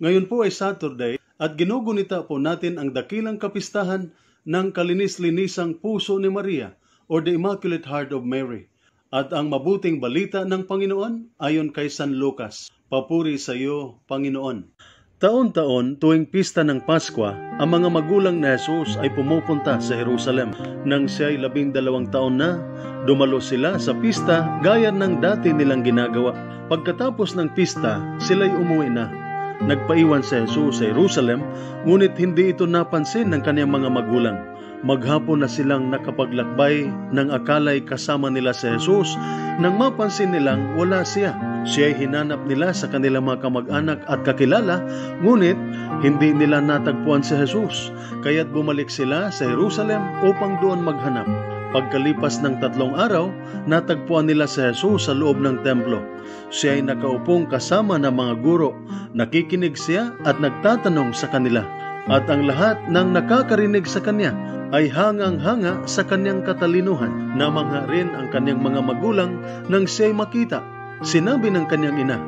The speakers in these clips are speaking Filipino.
Ngayon po ay Saturday at ginugunita po natin ang dakilang kapistahan ng kalinis-linisang puso ni Maria or the Immaculate Heart of Mary. At ang mabuting balita ng Panginoon ayon kay San Lucas. Papuri sa iyo, Panginoon. Taon-taon tuwing pista ng Pasko, ang mga magulang ni Jesus ay pumupunta sa Jerusalem. Nang siya ay 12 taon na, dumalo sila sa pista gaya ng dati nilang ginagawa. Pagkatapos ng pista, sila'y umuwi na. Nagpaiwan si Jesus sa Jerusalem, ngunit hindi ito napansin ng kaniyang mga magulang. Maghapon na silang nakapaglakbay nang akala'y kasama nila si Jesus nang mapansin nilang wala siya. Siya'y hinanap nila sa kanilang mga kamag-anak at kakilala, ngunit hindi nila natagpuan si Jesus. Kaya't bumalik sila sa Jerusalem upang doon maghanap. Pagkalipas ng 3 araw, natagpuan nila si Jesus sa loob ng templo. Siya'y nakaupong kasama ng mga guro. Nakikinig siya at nagtatanong sa kanila. At ang lahat ng nakakarinig sa kanya ay hangang-hanga sa kanyang katalinuhan. Namangha rin ang kanyang mga magulang nang siya'y makita. Sinabi ng kanyang ina,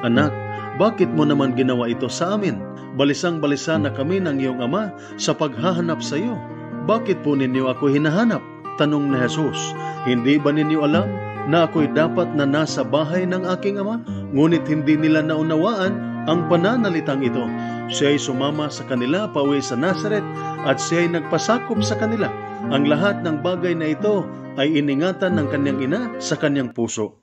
"Anak, bakit mo naman ginawa ito sa amin? Balisang-balisa na kami ng iyong ama sa paghahanap sa iyo. Bakit po ninyo ako hinahanap?" Tanong ni Jesus, "Hindi ba ninyo alam na ako'y dapat na nasa bahay ng aking ama?" Ngunit hindi nila naunawaan ang pananalitang ito. Siya'y sumama sa kanila pauwi sa Nazaret at siya'y nagpasakop sa kanila. Ang lahat ng bagay na ito ay iningatan ng kanyang ina sa kanyang puso.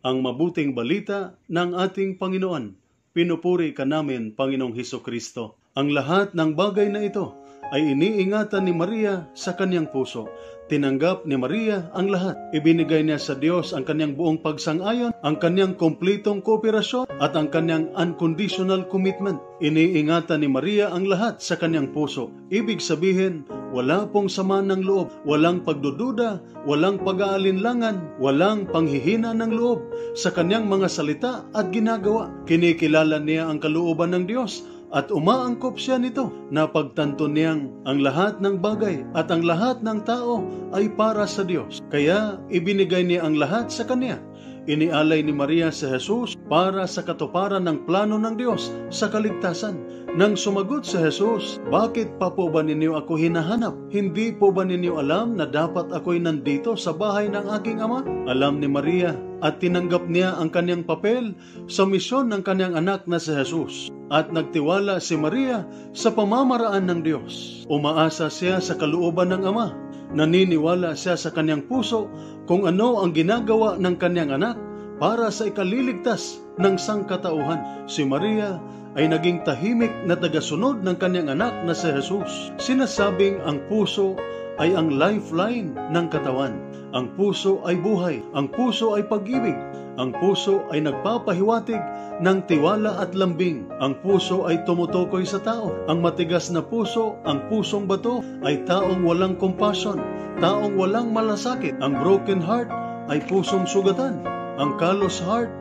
Ang mabuting balita ng ating Panginoon. Pinupuri ka namin, Panginoong Hesukristo. Ang lahat ng bagay na ito ay iniingatan ni Maria sa kanyang puso. Tinanggap ni Maria ang lahat. Ibinigay niya sa Diyos ang kanyang buong pagsang-ayon, ang kanyang kumplitong kooperasyon at ang kanyang unconditional commitment. Iniingatan ni Maria ang lahat sa kanyang puso. Ibig sabihin, wala pong sama ng loob, walang pagdududa, walang pag-aalinlangan, walang panghihina ng loob sa kanyang mga salita at ginagawa. Kinikilala niya ang kalooban ng Diyos at umaangkop siya nito na pagtanto niyang ang lahat ng bagay at ang lahat ng tao ay para sa Diyos. Kaya ibinigay niya ang lahat sa Kanya. Inialay ni Maria si Jesus para sa katuparan ng plano ng Diyos sa kaligtasan. Nang sumagot si Jesus, "Bakit pa po ba ninyo ako hinahanap? Hindi po ba ninyo alam na dapat ako'y nandito sa bahay ng aking ama?" Alam ni Maria at tinanggap niya ang kanyang papel sa misyon ng kanyang anak na si Jesus. At nagtiwala si Maria sa pamamaraan ng Diyos. Umaasa siya sa kalooban ng Ama. Naniniwala siya sa kanyang puso kung ano ang ginagawa ng kanyang anak para sa ikaliligtas ng sangkatauhan. Si Maria ay naging tahimik na tagasunod ng kanyang anak na si Jesus. Sinasabing ang puso ay ang lifeline ng katawan. Ang puso ay buhay. Ang puso ay pag-ibig. Ang puso ay nagpapahiwatig ng tiwala at lambing. Ang puso ay tumutukoy sa tao. Ang matigas na puso, ang pusong bato, ay taong walang compassion, taong walang malasakit. Ang broken heart ay pusong sugatan. Ang callous heart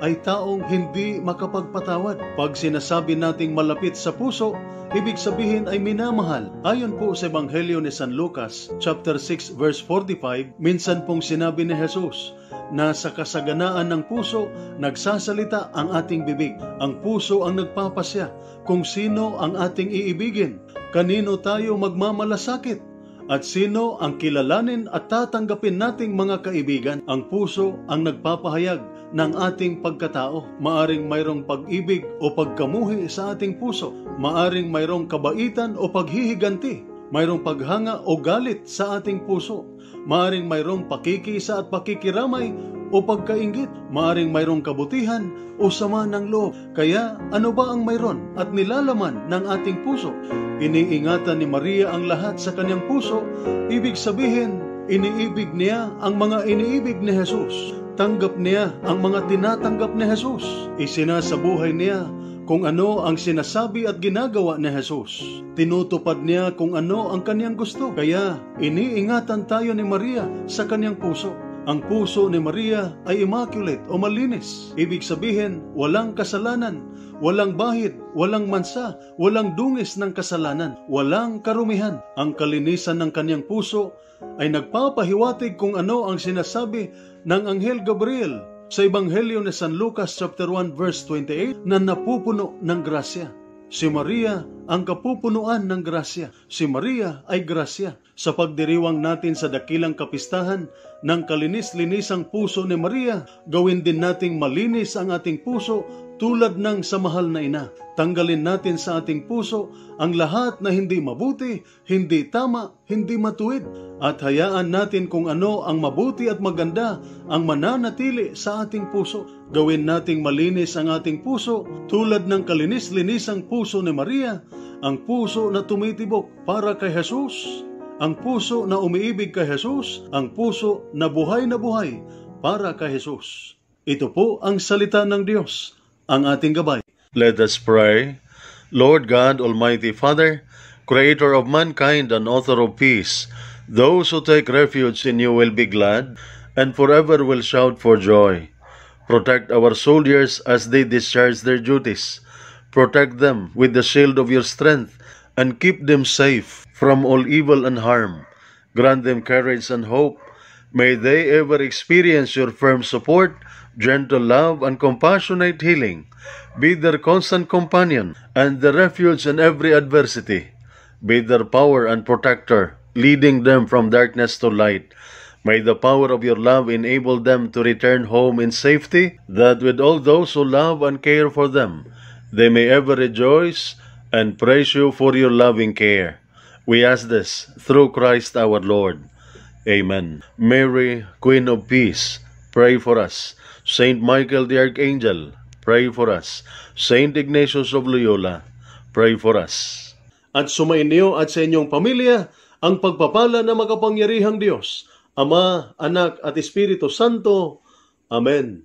ay taong hindi makapagpatawad. Pag sinasabi nating malapit sa puso, ibig sabihin ay minamahal. Ayon po sa Ebanghelyo ni San Lucas, chapter 6, verse 45, minsan pong sinabi ni Jesus na sa kasaganaan ng puso, nagsasalita ang ating bibig. Ang puso ang nagpapasya kung sino ang ating iibigin, kanino tayo magmamalasakit, at sino ang kilalanin at tatanggapin nating mga kaibigan. Ang puso ang nagpapahayag ng ating pagkatao. Maaring mayroong pag-ibig o pagkamuhi sa ating puso. Maaring mayroong kabaitan o paghihiganti. Mayroong paghanga o galit sa ating puso. Maaring mayroong pakikisa at pakikiramay o pagkainggit. Maaring mayroong kabutihan o sama ng loob. Kaya ano ba ang mayroon at nilalaman ng ating puso? Iniingatan ni Maria ang lahat sa kanyang puso. Ibig sabihin, iniibig niya ang mga iniibig ni Jesus. Tanggap niya ang mga tinatanggap ni Jesus. Isinasabuhay niya kung ano ang sinasabi at ginagawa ni Jesus. Tinutupad niya kung ano ang kanyang gusto. Kaya iniingatan tayo ni Maria sa kanyang puso. Ang puso ni Maria ay immaculate o malinis. Ibig sabihin, walang kasalanan, walang bahid, walang mansa, walang dungis ng kasalanan, walang karumihan. Ang kalinisan ng kanyang puso ay nagpapahiwatig kung ano ang sinasabi ng Anghel Gabriel sa Ebanghelyo ni San Lucas chapter 1 verse 28 na napupuno ng grasya. Si Maria ang kapupunuan ng grasya. Si Maria ay grasya. Sa pagdiriwang natin sa dakilang kapistahan ng kalinis-linisang puso ni Maria, gawin din nating malinis ang ating puso tulad ng sa mahal na ina. Tanggalin natin sa ating puso ang lahat na hindi mabuti, hindi tama, hindi matuwid. At hayaan natin kung ano ang mabuti at maganda ang mananatili sa ating puso. Gawin nating malinis ang ating puso tulad ng kalinis-linisang puso ni Maria, ang puso na tumitibok para kay Jesus, ang puso na umiibig kay Jesus, ang puso na buhay para kay Jesus. Ito po ang salita ng Diyos, ang ating gabay. Let us pray. Lord God, Almighty Father, Creator of mankind and author of peace, those who take refuge in you will be glad and forever will shout for joy. Protect our soldiers as they discharge their duties. Protect them with the shield of your strength and keep them safe from all evil and harm. Grant them courage and hope. May they ever experience your firm support, gentle love, and compassionate healing. Be their constant companion and the refuge in every adversity. Be their power and protector, leading them from darkness to light. May the power of your love enable them to return home in safety, that with all those who love and care for them, they may ever rejoice and praise you for your loving care. We ask this through Christ our Lord. Amen. Mary, Queen of Peace, pray for us. Saint Michael the Archangel, pray for us. Saint Ignatius of Loyola, pray for us. At sumainyo at sa inyong pamilya ang pagpapala na makapangyarihang Diyos, Ama, Anak at Espiritu Santo. Amen.